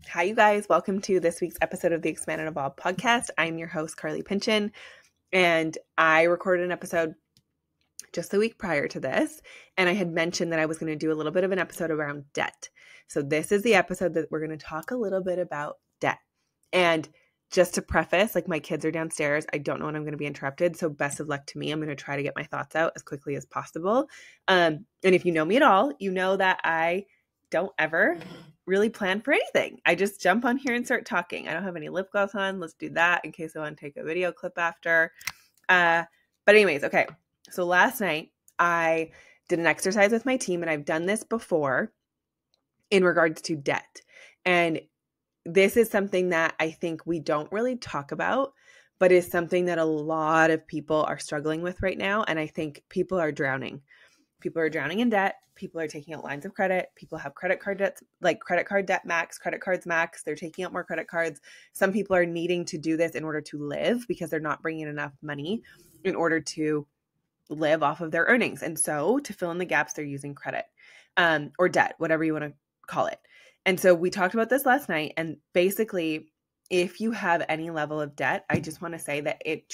Hi, you guys. Welcome to this week's episode of the Expand and Evolve podcast. I'm your host, Carly Pinchin, and I recorded an episode just the week prior to this, and I had mentioned that I was going to do a little bit of an episode around debt. So this is the episode that we're going to talk a little bit about debt. And just to preface, like my kids are downstairs. I don't know when I'm going to be interrupted, so best of luck to me. I'm going to try to get my thoughts out as quickly as possible. And if you know me at all, you know that I don't ever really plan for anything. I just jump on here and start talking. I don't have any lip gloss on. Let's do that in case I want to take a video clip after. But anyways, okay. So last night I did an exercise with my team, and I've done this before in regards to debt. And this is something that I think we don't really talk about, but is something that a lot of people are struggling with right now. And I think people are drowning. People are drowning in debt. People are taking out lines of credit. People have credit card debts, like credit card debt max, credit cards max. They're taking out more credit cards. Some people are needing to do this in order to live because they're not bringing enough money in order to live off of their earnings. And so to fill in the gaps, they're using credit or debt, whatever you want to call it. And so we talked about this last night. And basically, if you have any level of debt, I just want to say that it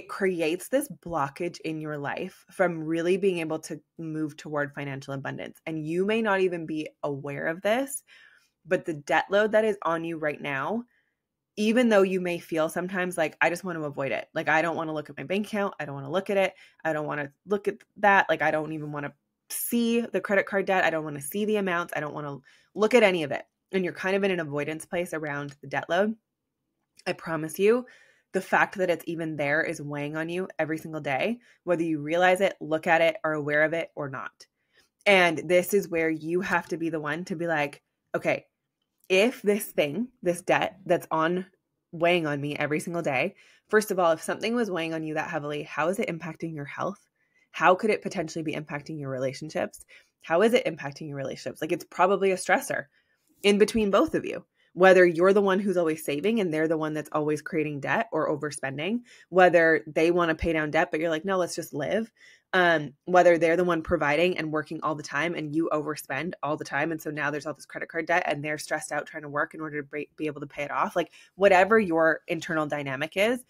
creates this blockage in your life from really being able to move toward financial abundance. And you may not even be aware of this, but the debt load that is on you right now, even though you may feel sometimes like, I just want to avoid it. Like, I don't want to look at my bank account. I don't want to look at it. I don't want to look at that. Like, I don't even want to see the credit card debt. I don't want to see the amounts. I don't want to look at any of it. And you're kind of in an avoidance place around the debt load. I promise you, the fact that it's even there is weighing on you every single day, whether you realize it, look at it, are aware of it or not. And this is where you have to be the one to be like, okay, if this debt that's weighing on me every single day, first of all, if something was weighing on you that heavily, how is it impacting your health? How could it potentially be impacting your relationships? How is it impacting your relationships? Like, it's probably a stressor in between both of you. Whether you're the one who's always saving and they're the one that's always creating debt or overspending, whether they want to pay down debt, but you're like, no, let's just live. Whether they're the one providing and working all the time and you overspend all the time. And so now there's all this credit card debt and they're stressed out trying to work in order to be able to pay it off. Like, whatever your internal dynamic is,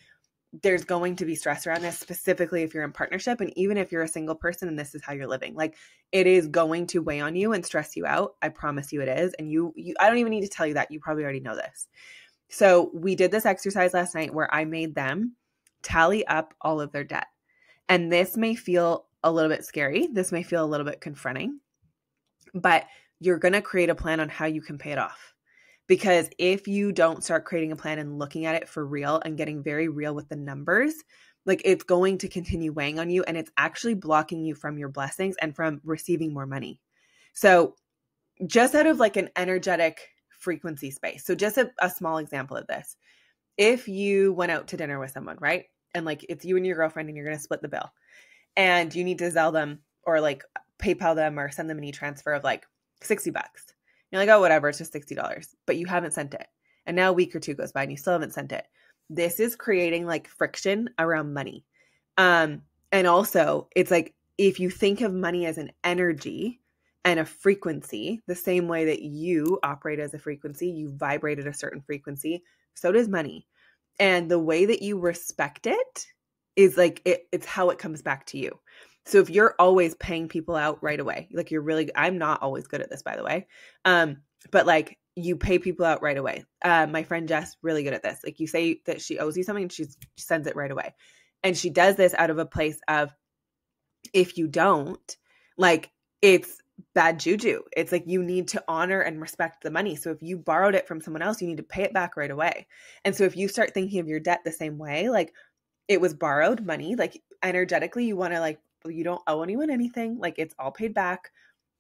there's going to be stress around this, specifically if you're in partnership. And even if you're a single person and this is how you're living, like, it is going to weigh on you and stress you out. I promise you it is. And you I don't even need to tell you that. You probably already know this. So we did this exercise last night where I made them tally up all of their debt. And this may feel a little bit scary. This may feel a little bit confronting, but you're going to create a plan on how you can pay it off. Because if you don't start creating a plan and looking at it for real and getting very real with the numbers, like, it's going to continue weighing on you and it's actually blocking you from your blessings and from receiving more money. So just out of like an energetic frequency space. So just a small example of this. If you went out to dinner with someone, right? And like, it's you and your girlfriend and you're going to split the bill and you need to Zelle them or like PayPal them or send them an e-transfer of like $60. You're like, oh, whatever, it's just $60, but you haven't sent it. And now a week or two goes by and you still haven't sent it. This is creating like friction around money. And also it's like, if you think of money as an energy and a frequency, the same way that you operate as a frequency, you vibrate at a certain frequency, so does money. And the way that you respect it is like, it's how it comes back to you. So if you're always paying people out right away, like I'm not always good at this, by the way. But like, you pay people out right away. My friend Jess, really good at this. Like, you say that she owes you something and she sends it right away. And she does this out of a place of, if you don't, like, it's bad juju. It's like, you need to honor and respect the money. So if you borrowed it from someone else, you need to pay it back right away. And so if you start thinking of your debt the same way, like, it was borrowed money, like energetically, you want to like, you don't owe anyone anything. Like, it's all paid back.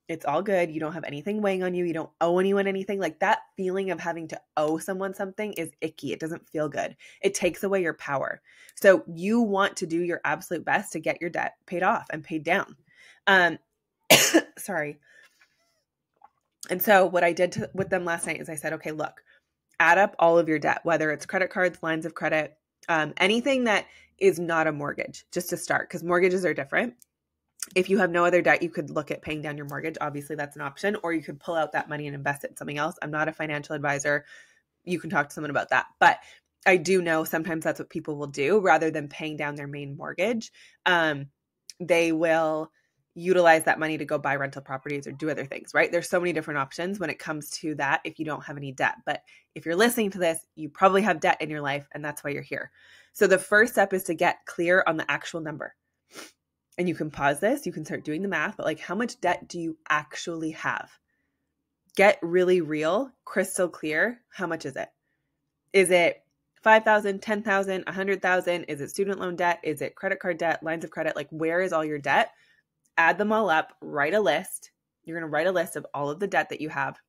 It's all good. You don't have anything weighing on you. You don't owe anyone anything. Like, that feeling of having to owe someone something is icky. It doesn't feel good. It takes away your power. So you want to do your absolute best to get your debt paid off and paid down. Sorry. And so what I did with them last night is I said, okay, look, add up all of your debt, whether it's credit cards, lines of credit, anything that is not a mortgage, just to start, because mortgages are different. If you have no other debt, you could look at paying down your mortgage. Obviously, that's an option, or you could pull out that money and invest it in something else. I'm not a financial advisor. You can talk to someone about that. But I do know sometimes that's what people will do rather than paying down their main mortgage. They will utilize that money to go buy rental properties or do other things, right? There's so many different options when it comes to that if you don't have any debt. But if you're listening to this, you probably have debt in your life, and that's why you're here. So the first step is to get clear on the actual number. And you can pause this, you can start doing the math, but like, how much debt do you actually have? Get really real, crystal clear. How much is it? Is it 5,000, 10,000, 100,000? Is it student loan debt? Is it credit card debt, lines of credit? Like, where is all your debt? Add them all up, write a list. You're going to write a list of all of the debt that you have.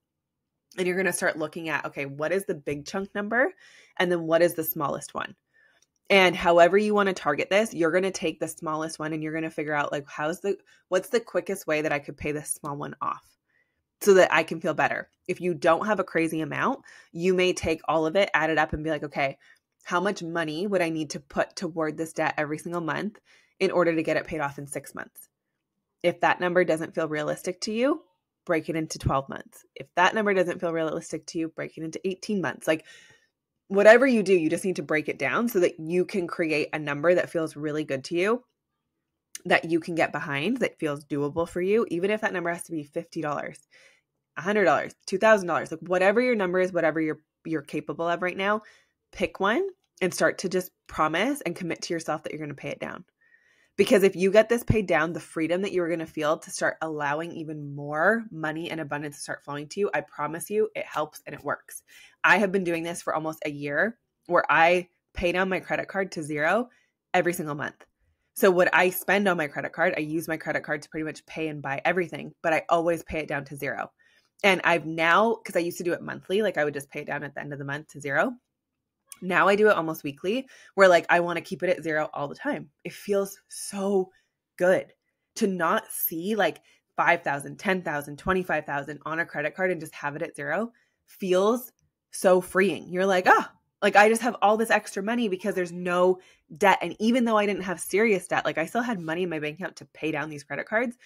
And you're going to start looking at, okay, what is the big chunk number? And then what is the smallest one? And however you want to target this, you're going to take the smallest one and you're going to figure out like, what's the quickest way that I could pay this small one off so that I can feel better. If you don't have a crazy amount, you may take all of it, add it up and be like, okay, how much money would I need to put toward this debt every single month in order to get it paid off in 6 months? If that number doesn't feel realistic to you, break it into 12 months. If that number doesn't feel realistic to you, break it into 18 months. Like, whatever you do, you just need to break it down so that you can create a number that feels really good to you, that you can get behind, that feels doable for you, even if that number has to be $50, $100, $2,000, like whatever your number is, whatever you're capable of right now, pick one and start to just promise and commit to yourself that you're going to pay it down. Because if you get this paid down, the freedom that you're going to feel to start allowing even more money and abundance to start flowing to you, I promise you it helps and it works. I have been doing this for almost a year where I pay down my credit card to zero every single month. So what I spend on my credit card, I use my credit card to pretty much pay and buy everything, but I always pay it down to zero. And I've now, because I used to do it monthly, like I would just pay it down at the end of the month to zero. Now I do it almost weekly where like I want to keep it at zero all the time. It feels so good to not see like 5,000, 10,000, 25,000 on a credit card and just have it at zero. Feels so freeing. You're like, like I just have all this extra money because there's no debt. And even though I didn't have serious debt, like I still had money in my bank account to pay down these credit cards.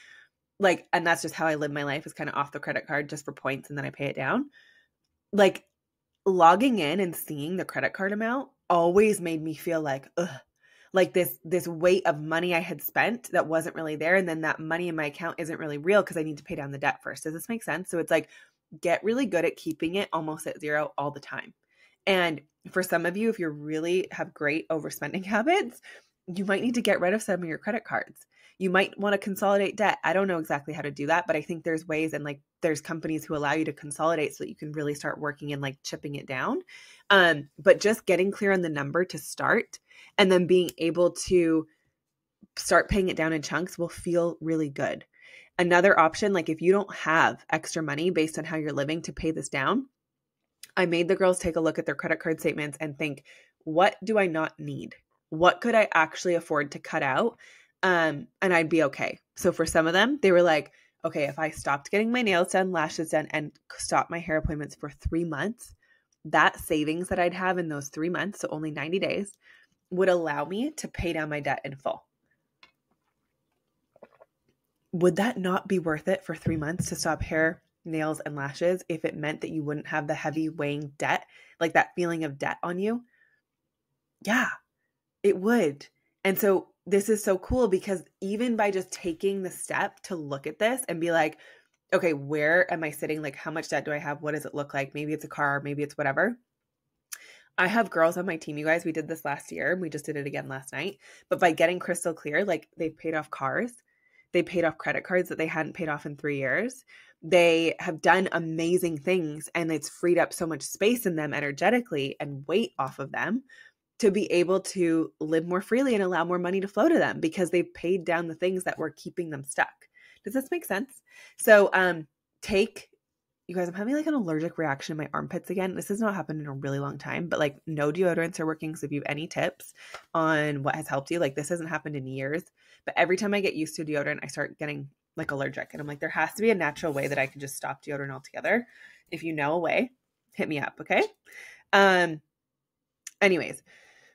Like, and that's just how I live my life, is kind of off the credit card just for points and then I pay it down. Like, logging in and seeing the credit card amount always made me feel like, like this weight of money I had spent that wasn't really there. And then that money in my account isn't really real because I need to pay down the debt first. Does this make sense? So it's like, get really good at keeping it almost at zero all the time. And for some of you, if you really have great overspending habits, you might need to get rid of some of your credit cards. You might want to consolidate debt. I don't know exactly how to do that, but I think there's ways, and like there's companies who allow you to consolidate so that you can really start working and like chipping it down. But just getting clear on the number to start and then being able to start paying it down in chunks will feel really good. Another option, like if you don't have extra money based on how you're living to pay this down, I made the girls take a look at their credit card statements and think, what do I not need? What could I actually afford to cut out? And I'd be okay. So for some of them, they were like, okay, if I stopped getting my nails done, lashes done, and stopped my hair appointments for 3 months, that savings that I'd have in those 3 months, so only 90 days, would allow me to pay down my debt in full. Would that not be worth it for 3 months to stop hair, nails, and lashes if it meant that you wouldn't have the heavy weighing debt, like that feeling of debt on you? Yeah, it would. And so this is so cool because even by just taking the step to look at this and be like, okay, where am I sitting? Like, how much debt do I have? What does it look like? Maybe it's a car, maybe it's whatever. I have girls on my team, you guys. We did this last year. We just did it again last night. But by getting crystal clear, like they've paid off cars. They paid off credit cards that they hadn't paid off in 3 years. They have done amazing things and it's freed up so much space in them energetically and weight off of them to be able to live more freely and allow more money to flow to them because they've paid down the things that were keeping them stuck. Does this make sense? So you guys, I'm having like an allergic reaction in my armpits again. This has not happened in a really long time, but like no deodorants are working. So if you have any tips on what has helped you, like this hasn't happened in years, but every time I get used to deodorant, I start getting like allergic. And I'm like, there has to be a natural way that I can just stop deodorant altogether. If you know a way, hit me up. Okay. Anyways,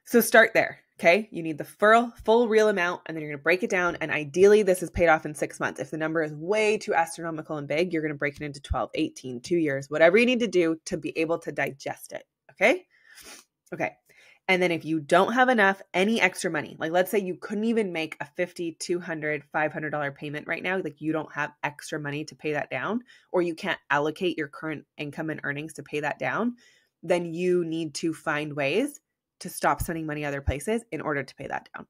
so start there. Okay, you need the full real amount, and then you're going to break it down. And ideally, this is paid off in 6 months. If the number is way too astronomical and big, you're going to break it into 12, 18, 2 years, whatever you need to do to be able to digest it. Okay. Okay. And then if you don't have enough, any extra money, like let's say you couldn't even make a $50, $200, $500 payment right now, like you don't have extra money to pay that down, or you can't allocate your current income and earnings to pay that down, then you need to find ways to stop spending money other places in order to pay that down.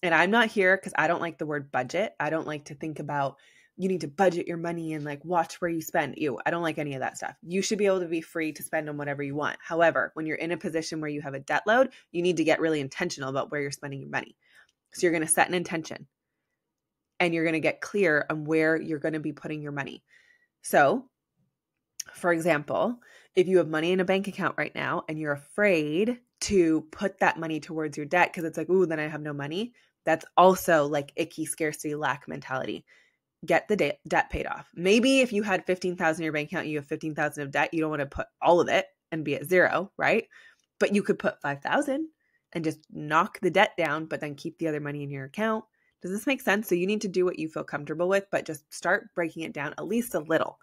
And I'm not here because I don't like the word budget. I don't like to think about you need to budget your money and like watch where you spend. I don't like any of that stuff. You should be able to be free to spend on whatever you want. However, when you're in a position where you have a debt load, you need to get really intentional about where you're spending your money. So you're going to set an intention and you're going to get clear on where you're going to be putting your money. So, for example, if you have money in a bank account right now and you're afraid to put that money towards your debt because it's like, ooh, then I have no money. That's also like icky scarcity lack mentality. Get the debt paid off. Maybe if you had 15,000 in your bank account, you have 15,000 of debt, you don't want to put all of it and be at zero, right? But you could put 5,000 and just knock the debt down, but then keep the other money in your account. Does this make sense? So you need to do what you feel comfortable with, but just start breaking it down at least a little.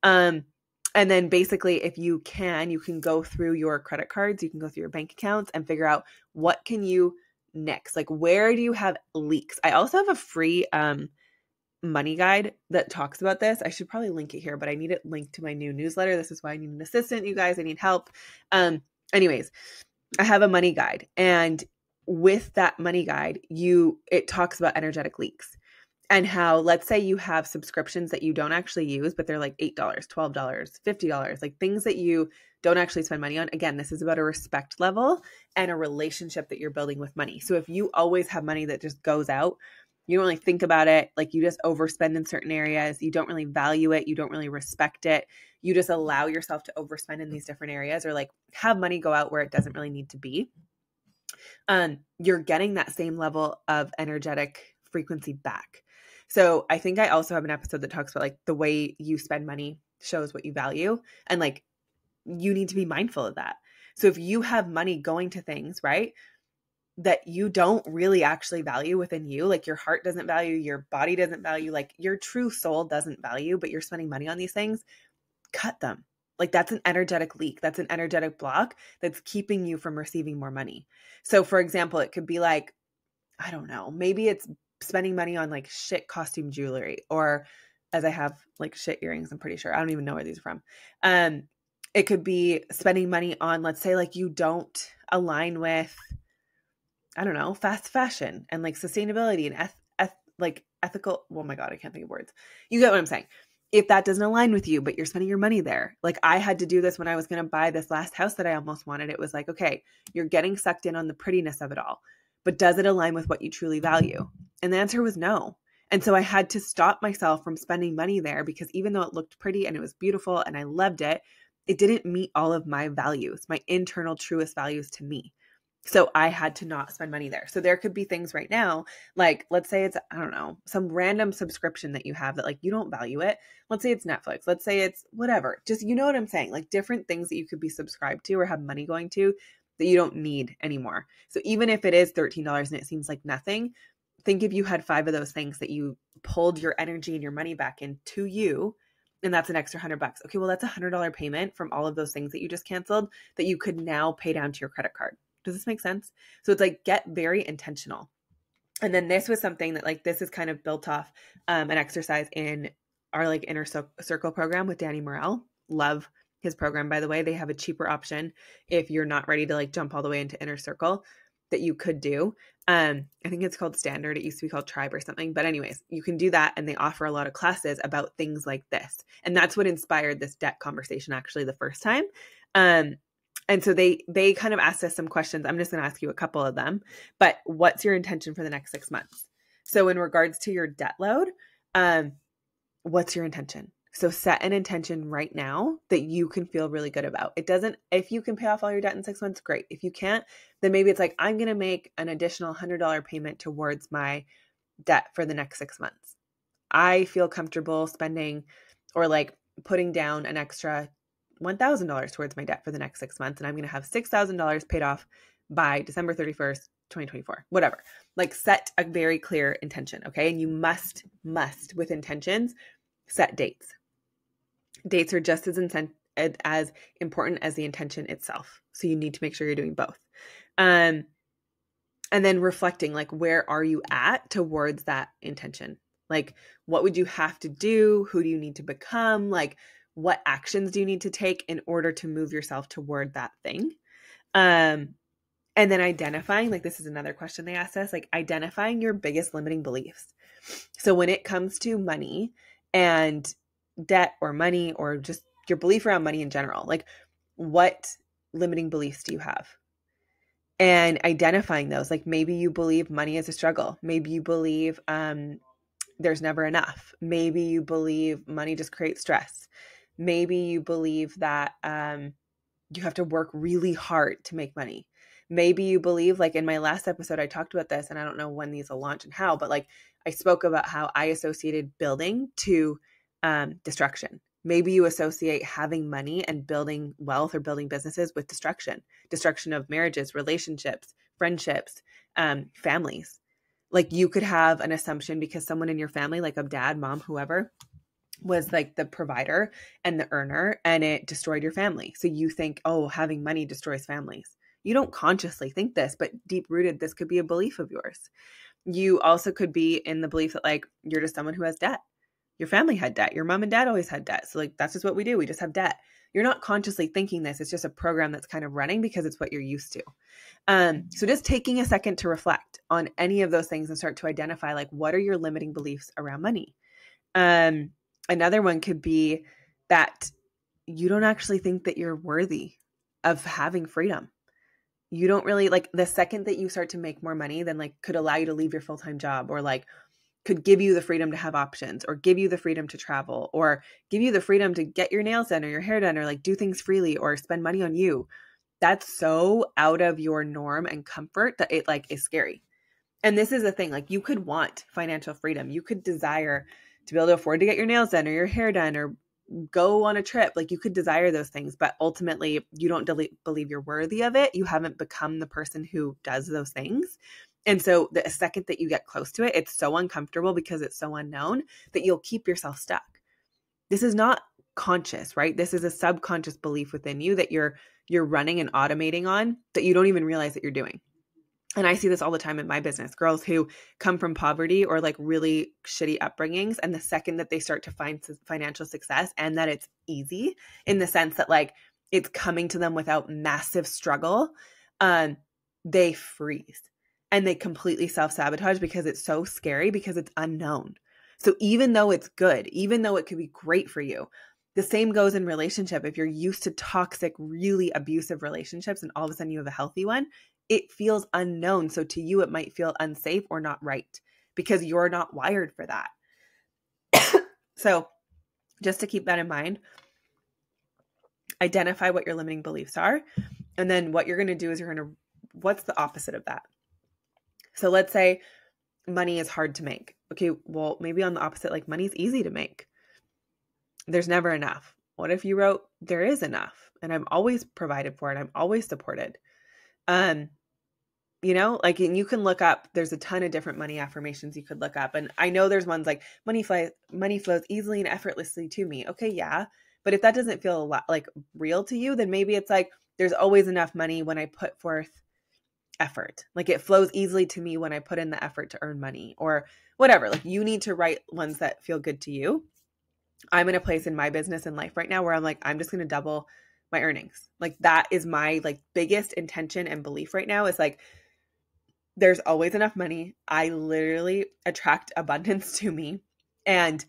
And then basically, if you can go through your credit cards, you can go through your bank accounts and figure out what can you nix? Like, where do you have leaks? I also have a free money guide that talks about this. I should probably link it here, but I need it linked to my new newsletter. This is why I need an assistant, you guys. I need help. Anyways, I have a money guide. And with that money guide, it talks about energetic leaks. And how, let's say you have subscriptions that you don't actually use, but they're like $8, $12, $50, like things that you don't actually spend money on. Again, this is about a respect level and a relationship that you're building with money. So if you always have money that just goes out, you don't really think about it, like you just overspend in certain areas, you don't really value it, you don't really respect it, you just allow yourself to overspend in these different areas, or like have money go out where it doesn't really need to be, you're getting that same level of energetic frequency back. So I think I also have an episode that talks about like the way you spend money shows what you value, and like you need to be mindful of that. So if you have money going to things, right, that you don't really actually value within you, like your heart doesn't value, your body doesn't value, like your true soul doesn't value, but you're spending money on these things, cut them. Like that's an energetic leak. That's an energetic block that's keeping you from receiving more money. So for example, it could be like, I don't know, maybe it's spending money on like shit costume jewelry, or as I have like shit earrings, I'm pretty sure. I don't even know where these are from. It could be spending money on, let's say like you don't align with, I don't know, fast fashion and like sustainability and like ethical. Oh my God, I can't think of words. You get what I'm saying. If that doesn't align with you, but you're spending your money there. Like I had to do this when I was going to buy this last house that I almost wanted. It was like, okay, you're getting sucked in on the prettiness of it all, but does it align with what you truly value? And the answer was no. And so I had to stop myself from spending money there, because even though it looked pretty and it was beautiful and I loved it, it didn't meet all of my values, my internal truest values to me. So I had to not spend money there. So there could be things right now, like let's say it's, I don't know, some random subscription that you have that like you don't value it. Let's say it's Netflix. Let's say it's whatever. Just, you know what I'm saying? Like different things that you could be subscribed to or have money going to that you don't need anymore. So even if it is $13 and it seems like nothing, think if you had 5 of those things that you pulled your energy and your money back into you, and that's an extra $100. Okay, well, that's a $100 payment from all of those things that you just canceled that you could now pay down to your credit card. Does this make sense? So it's like, get very intentional. And then this was something that like, this is kind of built off an exercise in our like inner circle program with Danny Morell. Love his program, by the way. They have a cheaper option if you're not ready to like jump all the way into inner circle that you could do. I think it's called Standard. It used to be called Tribe or something. But anyways, you can do that. And they offer a lot of classes about things like this. And that's what inspired this debt conversation actually the first time. And so they kind of asked us some questions. I'm just going to ask you a couple of them. But what's your intention for the next 6 months? So in regards to your debt load, what's your intention? So set an intention right now that you can feel really good about. If you can pay off all your debt in 6 months, great. If you can't, then maybe it's like, I'm going to make an additional $100 payment towards my debt for the next 6 months. I feel comfortable spending or like putting down an extra $1,000 towards my debt for the next 6 months. And I'm going to have $6,000 paid off by December 31st, 2024, whatever. Like set a very clear intention. Okay. And you must with intentions, set dates. Dates are just as important as the intention itself. So you need to make sure you're doing both. And then reflecting, like, where are you at towards that intention? Like, what would you have to do? Who do you need to become? Like, what actions do you need to take in order to move yourself toward that thing? And then identifying, like, this is another question they asked us, like identifying your biggest limiting beliefs. So when it comes to money and debt or money or just your belief around money in general, like, what limiting beliefs do you have? And identifying those, like, maybe you believe money is a struggle. Maybe you believe there's never enough. Maybe you believe money just creates stress. Maybe you believe that you have to work really hard to make money. Maybe you believe, like in my last episode, I talked about this, and I don't know when these will launch and how, but like I spoke about how I associated building to destruction. Maybe you associate having money and building wealth or building businesses with destruction of marriages, relationships, friendships, families. Like, you could have an assumption because someone in your family, like a dad, mom, whoever, was like the provider and the earner, and it destroyed your family. So you think, oh, having money destroys families. You don't consciously think this, but deep rooted, this could be a belief of yours. You also could be in the belief that, like, you're just someone who has debt. Your family had debt. Your mom and dad always had debt. So, like, that's just what we do. We just have debt. You're not consciously thinking this. It's just a program that's kind of running because it's what you're used to. So just taking a second to reflect on any of those things and start to identify, like, what are your limiting beliefs around money? Another one could be that you don't actually think that you're worthy of having freedom. You don't really, like, the second that you start to make more money, then, like, could allow you to leave your full-time job, or like could give you the freedom to have options, or give you the freedom to travel, or give you the freedom to get your nails done or your hair done, or like do things freely, or spend money on you. That's so out of your norm and comfort that it, like, is scary. And this is the thing, like, you could want financial freedom. You could desire to be able to afford to get your nails done or your hair done or go on a trip. Like, you could desire those things, but ultimately you don't believe you're worthy of it. You haven't become the person who does those things. And so the second that you get close to it, it's so uncomfortable because it's so unknown that you'll keep yourself stuck. This is not conscious, right? This is a subconscious belief within you that you're running and automating on that you don't even realize that you're doing. And I see this all the time in my business, girls who come from poverty or like really shitty upbringings. And the second that they start to find financial success, and that it's easy in the sense that, like, it's coming to them without massive struggle, they freeze and they completely self-sabotage because it's so scary, because it's unknown. So even though it's good, even though it could be great for you, the same goes in relationship. If you're used to toxic, really abusive relationships and all of a sudden you have a healthy one, it feels unknown. So to you, it might feel unsafe or not right because you're not wired for that. So just to keep that in mind, identify what your limiting beliefs are. And then what you're going to do is what's the opposite of that? So let's say money is hard to make. Okay, well, maybe on the opposite, like, money is easy to make. There's never enough. What if you wrote, there is enough and I'm always provided for and I'm always supported? You know, like, and you can look up, there's a ton of different money affirmations you could look up. And I know there's ones like money flows easily and effortlessly to me. Okay. Yeah. But if that doesn't feel a lot like real to you, then maybe it's like, there's always enough money when I put forth effort. Like, it flows easily to me when I put in the effort to earn money or whatever. Like, you need to write ones that feel good to you. I'm in a place in my business and life right now where I'm like, I'm just going to double my earnings. Like, that is my, like, biggest intention and belief right now is like, there's always enough money. I literally attract abundance to me, and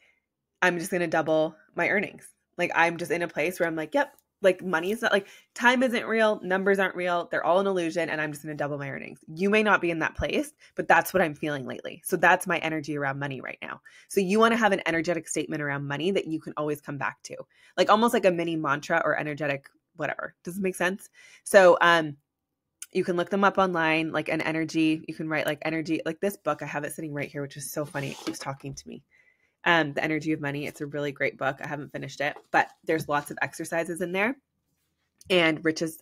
I'm just going to double my earnings. Like, I'm just in a place where I'm like, yep, like, money is not, like, time isn't real. Numbers aren't real. They're all an illusion. And I'm just going to double my earnings. You may not be in that place, but that's what I'm feeling lately. So that's my energy around money right now. So you want to have an energetic statement around money that you can always come back to, like almost like a mini mantra or energetic, whatever. Does it make sense? So, you can look them up online, like an energy. You can write like energy, like this book. I have it sitting right here, which is so funny. It keeps talking to me. The Energy of Money. It's a really great book. I haven't finished it, but there's lots of exercises in there. And Rich as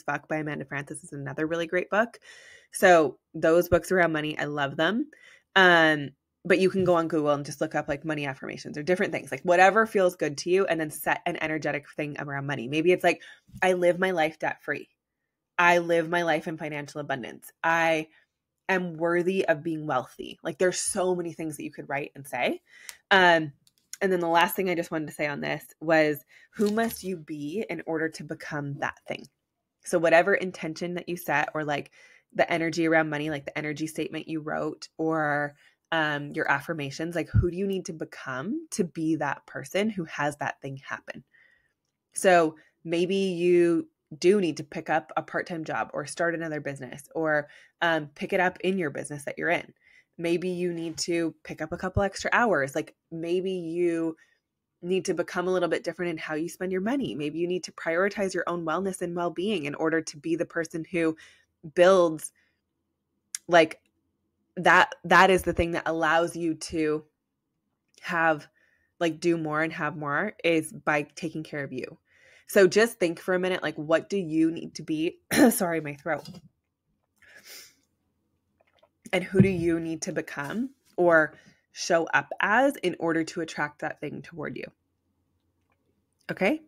Fuck by Amanda Frances is another really great book. So those books around money, I love them. But you can go on Google and just look up like money affirmations or different things, like whatever feels good to you, and then set an energetic thing around money. Maybe it's like, I live my life debt free. I live my life in financial abundance. I am worthy of being wealthy. Like there's so many things that you could write and say. And then the last thing I just wanted to say on this was, who must you be in order to become that thing? So whatever intention that you set, or like the energy around money, like the energy statement you wrote, or your affirmations, like who do you need to become to be that person who has that thing happen? So maybe you do need to pick up a part-time job or start another business, or pick it up in your business that you're in. Maybe you need to pick up a couple extra hours. Like maybe you need to become a little bit different in how you spend your money. Maybe you need to prioritize your own wellness and well-being in order to be the person who builds like that is the thing that allows you to have like do more and have more, is by taking care of you. So just think for a minute, like what do you need to be? Sorry, my throat. And who do you need to become or show up as in order to attract that thing toward you? Okay.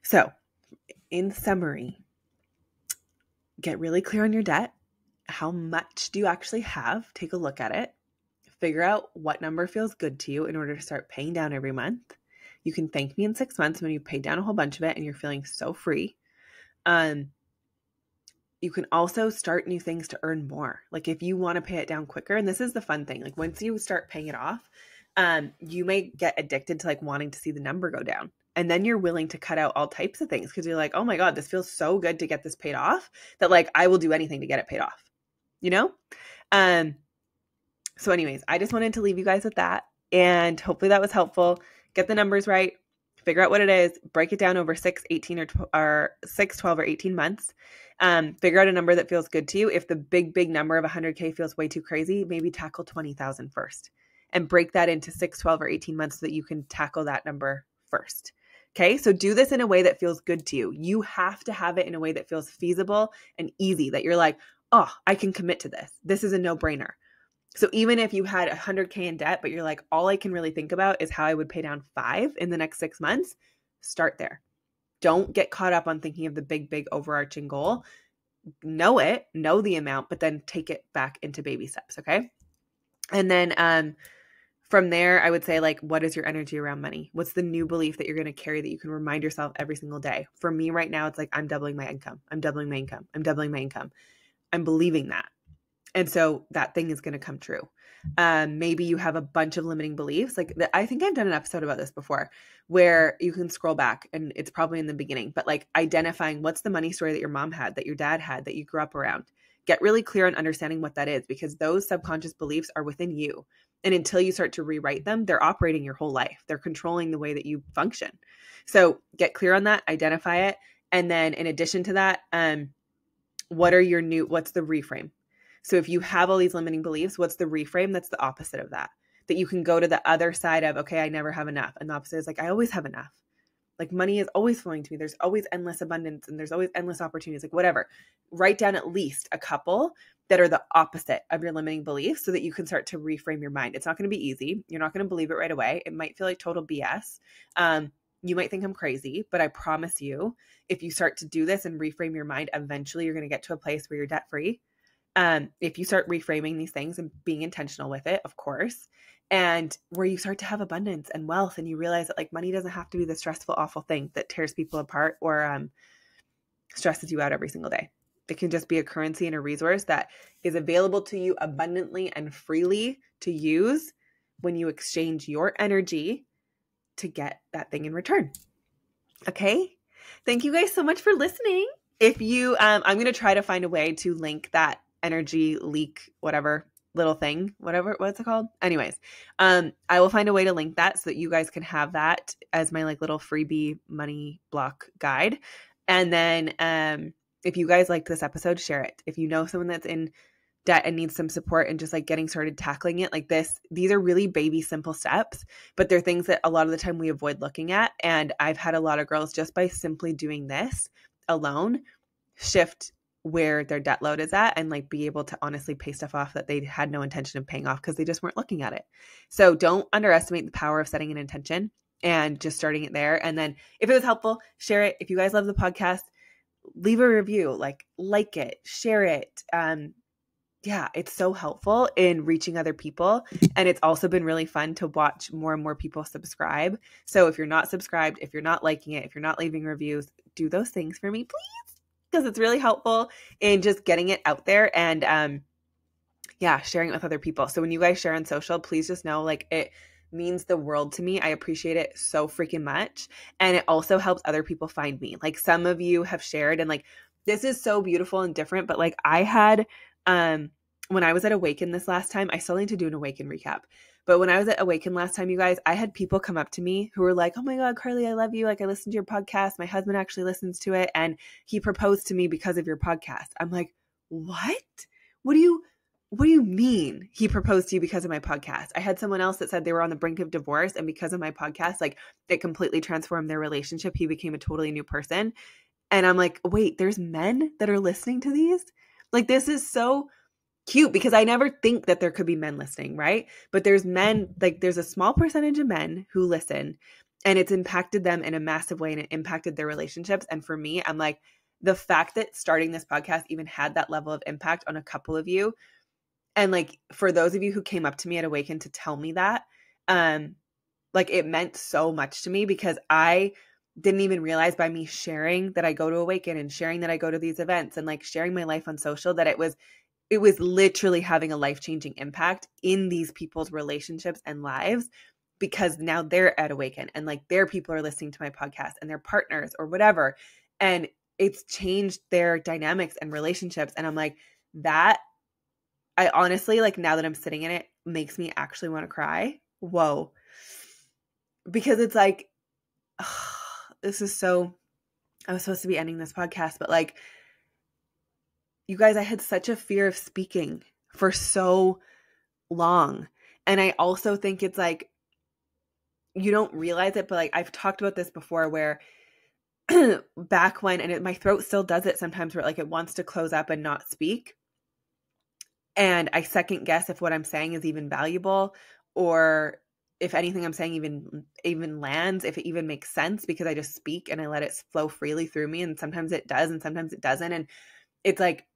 So in summary, get really clear on your debt. How much do you actually have? Take a look at it. Figure out what number feels good to you in order to start paying down every month. You can thank me in 6 months when you pay down a whole bunch of it and you're feeling so free. You can also start new things to earn more. Like if you want to pay it down quicker, and this is the fun thing, like once you start paying it off, you may get addicted to like wanting to see the number go down. And then you're willing to cut out all types of things because you're like, oh my God, this feels so good to get this paid off that like I will do anything to get it paid off, you know? So anyways, I just wanted to leave you guys with that. And hopefully that was helpful. Get the numbers right. Figure out what it is. Break it down over 6, 12, or 18 months. Figure out a number that feels good to you. If the big number of 100K feels way too crazy, maybe tackle 20,000 first and break that into 6, 12, or 18 months so that you can tackle that number first. Okay. So do this in a way that feels good to you. You have to have it in a way that feels feasible and easy, that you're like, oh, I can commit to this. This is a no-brainer. So even if you had 100K in debt, but you're like, all I can really think about is how I would pay down 5 in the next 6 months, start there. Don't get caught up on thinking of the big overarching goal. Know the amount, but then take it back into baby steps. Okay. And then, from there, I would say like, what is your energy around money? What's the new belief that you're going to carry that you can remind yourself every single day? For me right now, it's like, I'm doubling my income. I'm doubling my income. I'm doubling my income. I'm believing that. And so that thing is going to come true. Maybe you have a bunch of limiting beliefs. Like I think I've done an episode about this before where you can scroll back and it's probably in the beginning, but like identifying what's the money story that your mom had, that your dad had, that you grew up around. Get really clear on understanding what that is, because those subconscious beliefs are within you. And until you start to rewrite them, they're operating your whole life. They're controlling the way that you function. So get clear on that, identify it. And then in addition to that, what's the reframe? So if you have all these limiting beliefs, what's the reframe that's the opposite of that? That you can go to the other side of, okay, I never have enough. And the opposite is like, I always have enough. Like money is always flowing to me. There's always endless abundance and there's always endless opportunities, like whatever. Write down at least a couple that are the opposite of your limiting beliefs so that you can start to reframe your mind. It's not going to be easy. You're not going to believe it right away. It might feel like total BS. You might think I'm crazy, but I promise you, if you start to do this and reframe your mind, eventually you're going to get to a place where you're debt free. If you start reframing these things and being intentional with it, of course, and where you start to have abundance and wealth and you realize that like money doesn't have to be the stressful, awful thing that tears people apart or stresses you out every single day. It can just be a currency and a resource that is available to you abundantly and freely to use when you exchange your energy to get that thing in return. Okay. Thank you guys so much for listening. If you, I'm going to try to find a way to link that energy leak, whatever little thing, what's it called? Anyways, I will find a way to link that so that you guys can have that as my like little freebie money block guide. And then, if you guys like this episode, share it. If you know someone that's in debt and needs some support and just like getting started tackling it like this, these are really baby simple steps, but they're things that a lot of the time we avoid looking at. And I've had a lot of girls just by simply doing this alone shift where their debt load is at and like be able to honestly pay stuff off that they had no intention of paying off because they just weren't looking at it. So don't underestimate the power of setting an intention and just starting it there. And then if it was helpful, share it. If you guys love the podcast, leave a review, like it, share it. Yeah, it's so helpful in reaching other people. And it's also been really fun to watch more and more people subscribe. So if you're not subscribed, if you're not liking it, if you're not leaving reviews, do those things for me, please. Because it's really helpful in just getting it out there and sharing it with other people. So when you guys share on social, please just know like it means the world to me. I appreciate it so freaking much. And it also helps other people find me. Like some of you have shared and like, this is so beautiful and different. But like I had, when I was at Awaken this last time, I still need to do an Awaken recap. But when I was at Awaken last time, you guys, I had people come up to me who were like, oh my God, Carly, I love you. Like I listened to your podcast. My husband actually listens to it. And he proposed to me because of your podcast. I'm like, what? What do you mean he proposed to you because of my podcast? I had someone else that said they were on the brink of divorce. And because of my podcast, like it completely transformed their relationship. He became a totally new person. And I'm like, wait, there's men that are listening to these? Like, this is so cute because I never think that there could be men listening, right? But there's men, like there's a small percentage of men who listen and it's impacted them in a massive way and it impacted their relationships. And for me, I'm like, the fact that starting this podcast even had that level of impact on a couple of you. And like, for those of you who came up to me at Awaken to tell me that, like it meant so much to me because I didn't even realize by me sharing that I go to Awaken and sharing that I go to these events and like sharing my life on social that it was literally having a life-changing impact in these people's relationships and lives because now they're at Awaken and like their people are listening to my podcast and their partners or whatever. And it's changed their dynamics and relationships. And I'm like, that I honestly, like now that I'm sitting in it, makes me actually want to cry. Whoa. Because it's like, this is so, I was supposed to be ending this podcast, but like, you guys, I had such a fear of speaking for so long. And I also think it's like, you don't realize it, but like I've talked about this before where back when, and my throat still does it sometimes where like it wants to close up and not speak. And I second guess if what I'm saying is even valuable or if anything I'm saying even lands, if it even makes sense because I just speak and I let it flow freely through me. And sometimes it does and sometimes it doesn't. And it's like,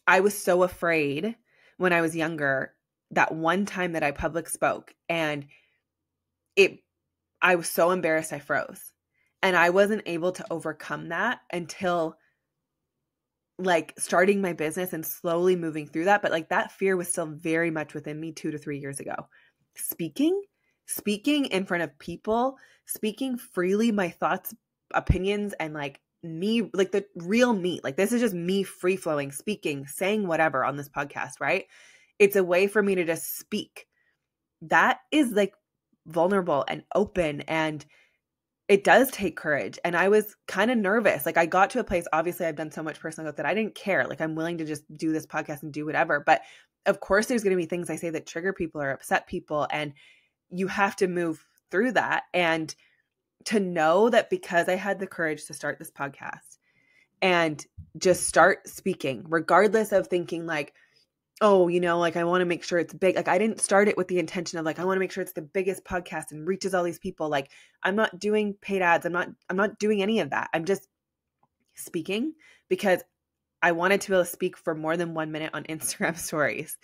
I was so afraid when I was younger that one time that I public spoke and I was so embarrassed I froze. And I wasn't able to overcome that until like starting my business and slowly moving through that. But like that fear was still very much within me 2 to 3 years ago. Speaking in front of people, speaking freely my thoughts, opinions, and like me, like the real me, like this is just me free flowing, speaking, saying whatever on this podcast, right? It's a way for me to just speak. That is like vulnerable and open and it does take courage. And I was kind of nervous. Like I got to a place, obviously I've done so much personal growth that I didn't care. Like I'm willing to just do this podcast and do whatever. But of course there's going to be things I say that trigger people or upset people. And you have to move through that. And to know that because I had the courage to start this podcast and just start speaking, regardless of thinking like, oh, you know, like I want to make sure it's big. Like I didn't start it with the intention of like, I want to make sure it's the biggest podcast and reaches all these people. Like I'm not doing paid ads. I'm not doing any of that. I'm just speaking because I wanted to be able to speak for more than 1 minute on Instagram stories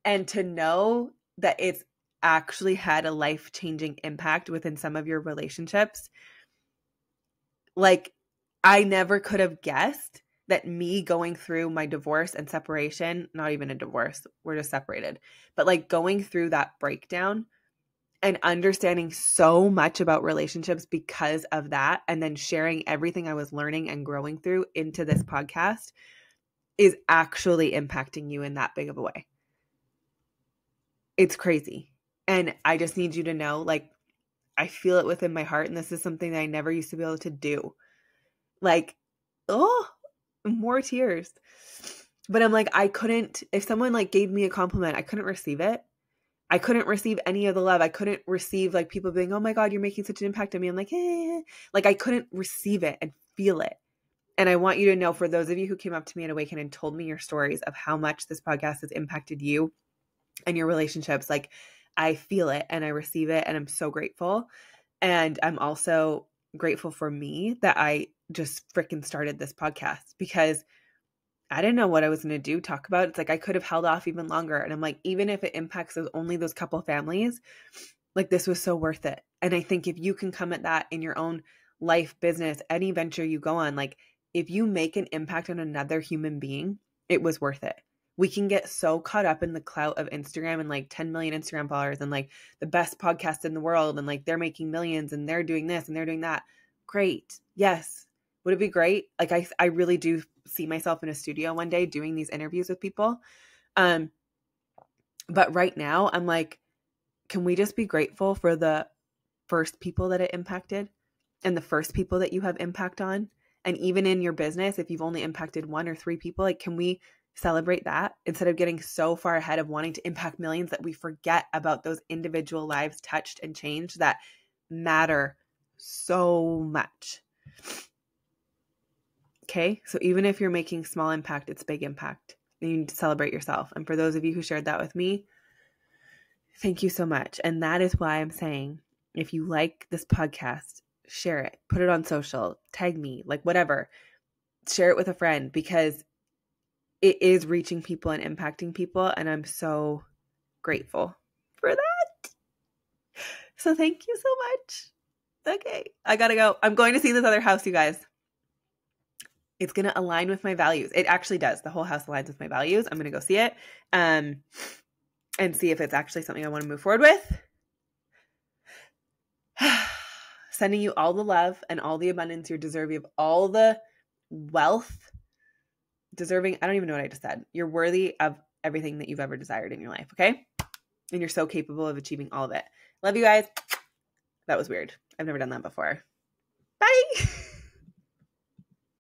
and to know that it's actually had a life-changing impact within some of your relationships. Like I never could have guessed that me going through my divorce and separation, not even a divorce, we're just separated, but like going through that breakdown and understanding so much about relationships because of that, and then sharing everything I was learning and growing through into this podcast is actually impacting you in that big of a way. It's crazy. And I just need you to know, like, I feel it within my heart. And this is something that I never used to be able to do. Like, oh, more tears. But I'm like, I couldn't, if someone like gave me a compliment, I couldn't receive it. I couldn't receive any of the love. I couldn't receive like people being, oh my God, you're making such an impact on me. I'm like, like I couldn't receive it and feel it. And I want you to know, for those of you who came up to me at Awaken and told me your stories of how much this podcast has impacted you and your relationships, like I feel it and I receive it and I'm so grateful. And I'm also grateful for me that I just freaking started this podcast because I didn't know what I was going to do, talk about. It's like I could have held off even longer. And I'm like, even if it impacts only those couple families, like this was so worth it. And I think if you can come at that in your own life, business, any venture you go on, like if you make an impact on another human being, it was worth it. We can get so caught up in the clout of Instagram and like 10 million Instagram followers and like the best podcast in the world and like they're making millions and they're doing this and they're doing that. Great. Yes. Would it be great? Like I really do see myself in a studio one day doing these interviews with people. But right now I'm like, can we just be grateful for the first people that it impacted and the first people that you have impact on? And even in your business, if you've only impacted 1 or 3 people, like, can we celebrate that instead of getting so far ahead of wanting to impact millions that we forget about those individual lives touched and changed that matter so much? Okay. So even if you're making small impact, it's big impact. And you need to celebrate yourself. And for those of you who shared that with me, thank you so much. And that is why I'm saying, if you like this podcast, share it, put it on social, tag me, like whatever, share it with a friend because it is reaching people and impacting people. And I'm so grateful for that. So thank you so much. Okay. I gotta go. I'm going to see this other house, you guys. It's going to align with my values. It actually does. The whole house aligns with my values. I'm going to go see it and see if it's actually something I want to move forward with. Sending you all the love and all the abundance. You're deserving of all the wealth. Deserving. I don't even know what I just said. You're worthy of everything that you've ever desired in your life. Okay. And you're so capable of achieving all of it. Love you guys. That was weird. I've never done that before. Bye.